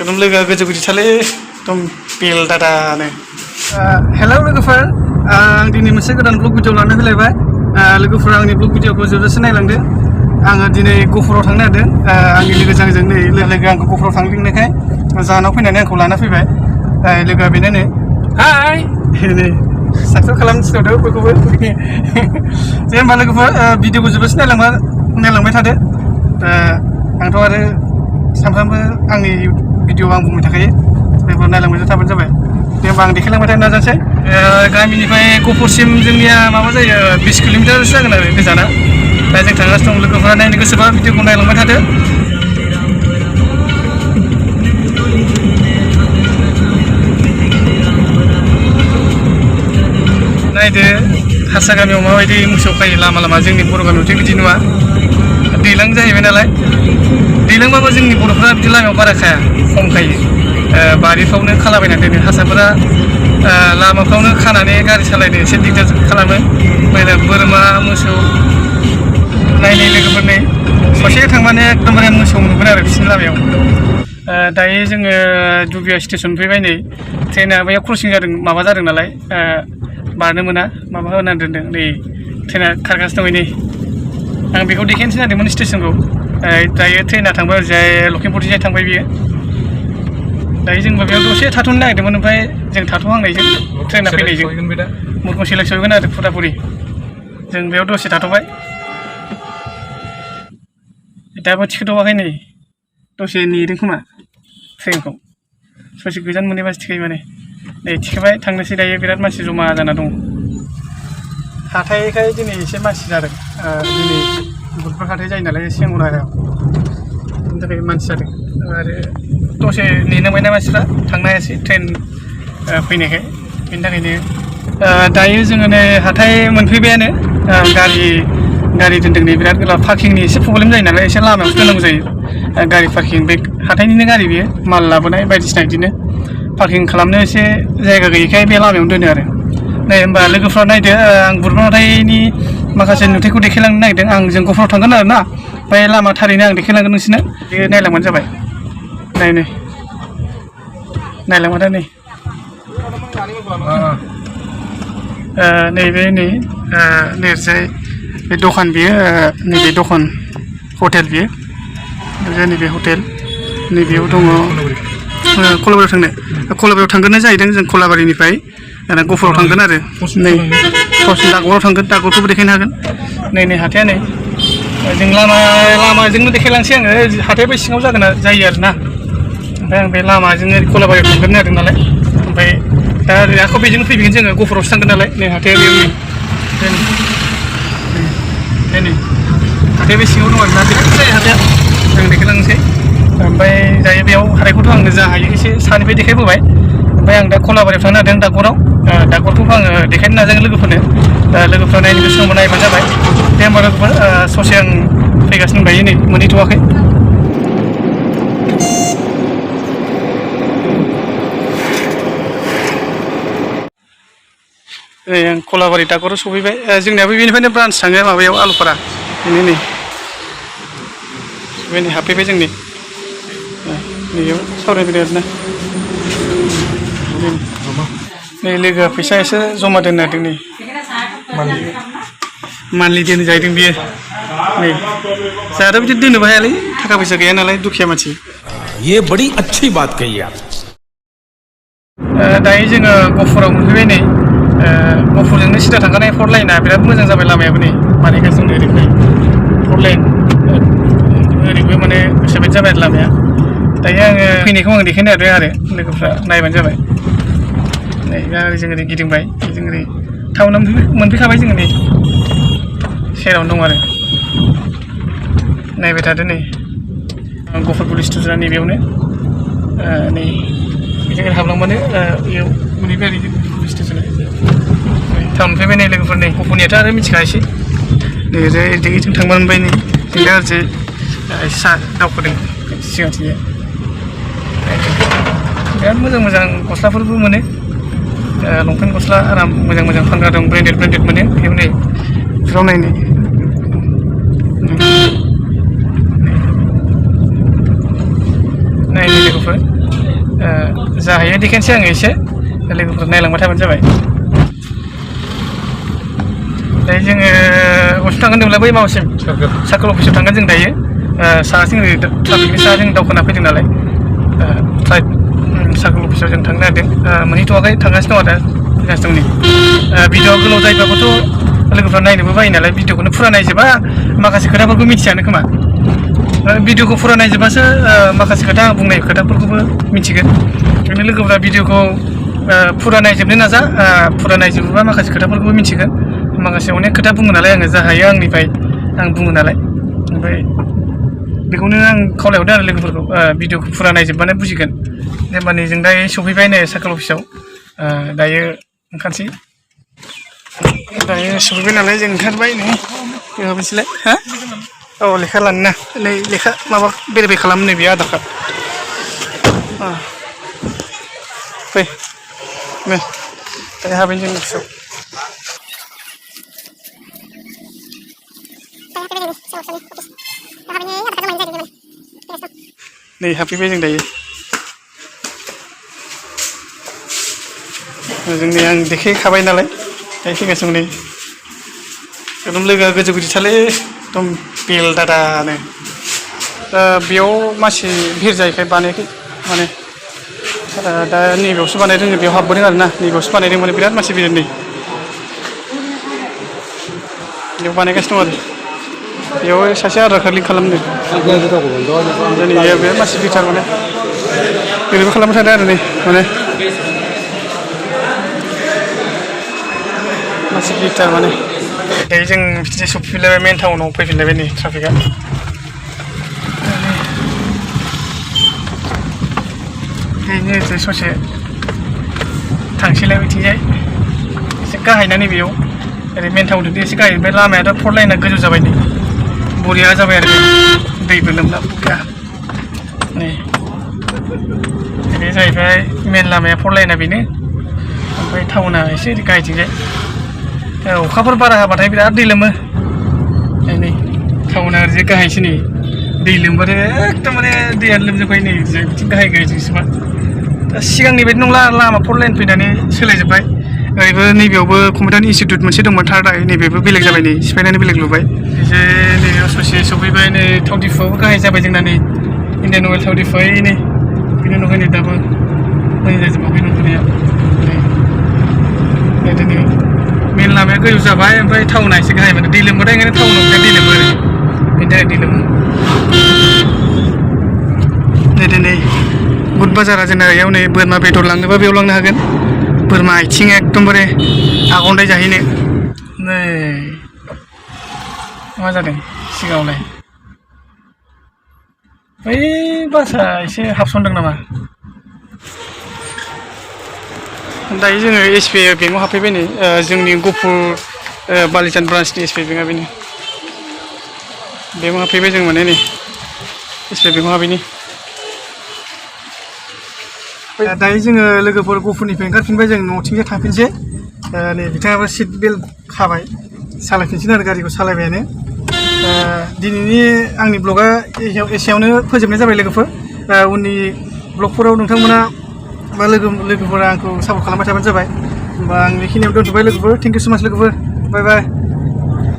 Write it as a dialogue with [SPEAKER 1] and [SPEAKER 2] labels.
[SPEAKER 1] एकदम लोगोआ गोजौ गुदिथारलै एकदम बेल दादानो। हेलौ लोगोफोर, आं दिनै मोनसे गोदान ब्लग भिडिअ लानो फैलायबाय। लोगोफोरा आंनि ब्लग भिडिअखौ जोबजासे नायलांदो। आङो दिनै गहपुराव थांनो नागिरदों। आंनि लोगोजों आंजों नै लोगो आंखौ गहपुराव थांनो लिंनायखाय जाहानाव फैनानै आंखौ लाना फैबाय। लोगोआ बेनो नै हाय नै साक्सेस खालामनो थिनहरदों बयखौबो। जे होमबा लोगोफोर भिडिअखौ जोबजासे नायलांबाय थादो। आंथ' आरो सानफ्रामबो आंनि भिडिअ आं बुंबाय थाखायो, लोगोफोर नायलांबाय थाबानो जाबाय। दे होमबा आं देखायलांबाय थानो नाजानोसै। गामिनिफ्राय गहपुरसिम जोंनिया माबा जायो 20 किल'मिटारसो जागोन आरो गोजाना। दा जों थांगासिनो दं। लोगोफोरा नायनो गोसोबा भिडिअखौ नायलांबाय थादो। नायदो हारसा गामियाव माबायदि मोसौ खायो लामा जोंनि बर' गामियावथ' बिदि नुवा। दैज्लां जाहैबाय नालाय, दैज्लांबाबो जोंनि बर'फ्रा बिदि लामायाव बारा खाया, खम खायो। बारिफ्रावनो खालाबायनानै दोनो। हारसाफोरा लामाफ्रावनो खानानै गारि सालायनो एसे दिगदार खालामो। ओमफ्राय बोरमा मोसौ नायनाय लोगोफोर नै ससे थांबानो एकदमबारे मोसौ नुगोन आरो बिसिनि लामायाव। दायो जोङो दुबिया स्टेसन फैबाय। नै ट्रेना बैयाव क्रसिं जादों, माबा जादों नालाय बारनो मोना, माबा होनानै दोनदों। नै ट्रेना खारगासिनो दं। नै आं बेखौ देखायनोसै नागिरदोंमोन स्टेसनखौ। दायो ट्रेना थांबाय, ओरैजाय लखिमपुरथिंजाय थांबाय बियो। दायो जोंबो बेयाव दसे थाथ'नो नागिरदोंमोन, ओमफ्राय जों थाथ'हांनायजों ट्रेना फैनायजों मुरखंसेलाक सहैगोन आरो फुरापुरि। जों बेयाव दसे थाथ'बाय। दाबो थिखोथ'वाखै, नै दसे नेदों खोमा ट्रेनखौ। ससे गोजान मोनहैबासो थिखोयो माने। नै थिखोबाय, थांनोसै दायो। बिराद मानसि जमा जाना दं। हाथाइखाय दिनै एसे मानसि जादों। दिनै बुधबार हाथाइ जायो नालाय सेंगुरायाव, बेनि थाखाय मानसि जादों। आरो दसे नेनांबायना मानसिफ्रा, थांनो हायासै ट्रेन फैनायखाय। बेनि थाखायनो दायो जोङो नै हाथाइ मोनफैबायानो। गारि दोनदों नै बिराद गोलाव। पार्किंनि एसे प्रब्लेम जायो नालाय, एसे लामायावसो दोननांगौ जायो गारि पार्किं। बे हाथाइनिनो गारि बियो, माल लाबोनाय बायदिसिना बिदिनो पार्किं खालामनो एसे जायगा गैयैखाय बे लामायावनो दोनो आरो। नै होमबा लोगोफ्रा नायदो, आं बुधबार हाथाइनि माखासे नुथायखौ देखायलांनो नागिरदों। आं जों गहपुराव थांगोन आरो ना, ओमफ्राय लामा थारैनो आं देखायलांगोन नोंसोरनो। बे नायलांबानो जाबाय। नायलांबाय दा नै नैबे नै ओरैजाय बे दखान बियो, नैबे दखान हटेल बियो। नैबे हटेल नैबेयाव दङ। कलाबारियाव थांगोन जाहैदों जों। कलाबारिनिफ्राय गहपुराव थांगोन आरो। नै दागगावआव थांगोन, दागगावखौबो देखायनो हागोन। नै हाथाइया नै जों लामाजोंनो देखायलांसै आङो। हाथाइया बे सिङाव जायो आरो ना। ओमफ्राय आं बे लामाजोंनो कलाबारियाव थांगोन नागिरदों नालाय, ओमफ्राय दा आखौ बेजोंनो फैफिनगोन जोङो। गहपुरावसो थांगोन नालाय। नै हाथाइया बेयाव नै हाथाइया बे सिङाव दं आरो ना। बिराद जायो हाथाइया, जों देखायलांनोसै। ओमफ्राय दायो बेयाव हाथाइखौथ' आङो जा हायो एसे सानिफ्राय देखायबोबाय। ओमफ्राय आं दा कलाबारियाव थांनो नागिरदों, दागगावआव। दागगावखौबो आङो देखायनो नाजागोन लोगोफोरनो। लोगोफ्रा नायनो गोसो दंबा नायबानो जाबाय। दे होमबा लोगोफोर, ससे आं फैगासिनो दायो, नै मोनहैथ'वाखै। नै आं कलाबारि दागगावआव सफैबाय। जोंनियाबो बेनिफ्रायनो ब्रान्स थाङो, माबायाव आलुपारा। बेनो नै हाबफैबाय जोंनि नैयाव सावरायफैदों आरोना। नै लोगोआ फैसा एसे जमा दोननो नागिरदों। नै मान्थलि दोनो जाहैदों बियो। नै जोंहाथ' बिदि दोननोबो हायालै, थाखा फैसा गैया नालाय, दुखिया मानसि।
[SPEAKER 2] ये बड़ी अच्छी बात कही आप।
[SPEAKER 1] दायो जोङो गहपुराव मोनफैबाय। नै गहपुरजोंनो सिदा थांखानाय 4 लाइना बिराद मोजां जाबाय लामायाबो। नै बानायगासिनो ओरैहाय 4 लाइन, ओरैबो माने गोसोबायदि जाबाय आरो लामाया। दायो आङो फैनायखौ आं देखायनो नागिरदों आरो, लोगोफ्रा नायबानो जाबाय। नै दा जों ओरै गिदिंबाय, जों ओरै टाउनाव मोनफैखाबाय। जोङो नै सेरावनो दं आरो। नायबाय थादो। नै गहपुर पुलिस स्टेसना नैबेयावनो। नै बेजों हाबलांबानो बेयाव मोनहैबाय आरो पुलिस स्टेसना। टाउन फैबाय नै लोगोफोर। नै गहपुरनियाथ' आरो मिथिखायोसै। नै ओरैजाय जों थांबा मोनबाय। नै जों दा ओरैजाय सा दावखोदों सिगांथिंजाय। बिराद मोजां गस्लाफोरबो मोनो, लंपेन्ट गस्ला आराम मोजां फानग्रा दं। ब्रेन्डेड मोनो बेयाव। नै बेफोराव नायनो लोगोफोर। जाहैयो देखायनोसै आङो एसे लोगोफोर नायलांबाय थाबानो जाबाय दायो जोङो अफिसाव थांगोन होनब्ला बै माबासिम सार्कोल अफिसाव थांगोन जों दायो साहाथिं ट्राफिकनि साहाजों दावखोना फैदों नालाय सार्कोल अफिसाव जों थांनो नागिरदों मोनहैथ'वाखै थांगासिनो दं आरो फैगासिनो दं नै भिडिअ गोलाव जायोबाबोथ' लोगोफ्रा नायनोबो बायो नालाय भिडिअखौनो फुरा नायजोबा माखासे खोथाफोरखौ मिथियानो खोमा भिडिअखौ फुरा नायजोबासो माखासे खोथा आं बुंनाय खोथाफोरखौबो मिथिगोन ओंखायनो लोगोफ्रा भिडिअखौ फुरा नायजोबनो नाजा फुरा नायजोबोबा माखासे खोथाफोरखौबो मिथिगोन माखासे अनेक खोथा बुङो नालाय आङो जा हायो आंनिफ्राय आं बुङो नालाय ओमफ्राय बेखौनो आं खावलायहरदों आरो लोगोफोरखौ भिडिअखौ फुरा नायजोबबानो बुजिगोन जेनेबा नै जों दायो सफैबाय नै सार्कोल अफिसाव दायो ओंखारसै दायो सफैबाय नालाय जों ओंखारबाय नै माबासैलाय हा औ लेखा लानो ना नै लेखा माबा भेरिफाइ खालामो नै बेयो आधार कार्ड फै नै दायो हाबैनो जों अफिसाव नै हाबफैबाय जों दायो जोंनि आं देखायखाबाय नालाय दायो फैगासिनो नै एकदम लोगोआ गोजौ गोजौथारलै एकदम बेल दादानो बेयाव मानसि भिर जायैखाय बानायाखै माने दा नैबेयावसो बानायदों बेयाव हाबबोदों आरो ना नैबेयावसो बानायदों माने बिराद मानसि भिर नै बेयाव बानायगासिनो दं आरो बेयाव सासे आधार कार्ड लिंक खालामदों जोंनिया बे मानसि भिरथार माने ओरैबो खालामबाय थादों आरो नै माने मानसि भिरथार माने दायो जों बिदिनो सफैफिनलायबाय मेन टाउनाव फैफिनलायबाय नै ट्राफिकआ बेनो ओरैजाय ससे थांसैलाय बिथिंजाय एसे गाहायना नैबेयाव ओरै मेन टाउनजों एसे गाहाय ओमफ्राय लामायाथ' फर लाइना गोजौ जाबाय नै बरिया जाबाय आरो दैबो लोमला बरिया नै बे जाहैबाय मेन लामाया फर लाइना बेनो ओमफ्राय टाउना एसे ओरै गाहायथिंजाय अखाफोर बारा हाबाथाय बिराद दै लोमो नै टाउना ओरैजाय गाहायसो नै दै लोमबाथाय एकदमबारे दैयानो लोमजोबबाय नै ओरैजाय बिथिं गाहाय गाहायजोंसोबा दा सिगांनि बायदि नंला लामा फर लाइन फैनानै सोलायजोब्बाय ओरैबो नैबेयावबो कम्पिउटार इनस्टिटिउट मोनसे दंमोन थार्ड नैबेबो बेलेग जाबाय नै सिफायनानै बेलेग लुबाय एसे नैबेयाव ससे सफैबाय नै थाव दिफुआबो गाहाय जाबाय जोंना नै इन्डियान अइल थाव दिफुआ नै बेनि उनावहाय नै दाबो मोजां जाजोबाखै नुनाया नै मेन लामाया गोजौ जाबाय ओमफ्राय टाउना एसे गाहाय माने दै लोमबाथाय ओंखायनो टाउनाव दै लोमो आरो बेनि थाखाय दै लोमो नै दिनै बुध बाजारा जोंना बेयाव नै बोरमा बेदर लांनोबा बेयाव लांनो हागोन बोरमा आथिं एकदमबारे आगन्दाय जाहैनो नै मा जादों सिगाङावलाय बै बासआ एसे हाबसनदों नामा दायो जोङो एसबिआइ बेंकआव हाबफैबाय नै जोंनि गहपुर बालिजान ब्रान्सनि एसबिआइ बेंकआ बेनो बेंकआव हाबफैबाय जों माने नै एसबिआइ बेंकआव हाबैनि दायो जोङो लोगोफोर गहपुरनिफ्राय ओंखारफिनबाय जों न'थिंजाय थांफिनसै नै बिथाङाबो सिट बेल्ट खाबाय सालायफिनसिगोन आरो गारिखौ सालायबायानो दिनैनि आंनि ब्लगआ एसेयावनो फोजोबनाय जाबाय लोगोफोर उननि ब्लगफोराव नोंथांमोना बा लोगोफोरा आंखौ सापर्ट खालामबाय थाबानो जाबाय होमबा आं बेखिनियाव दोनथ'बाय लोगोफोर थेंक इउ सो माच लोगोफोर बाय बाय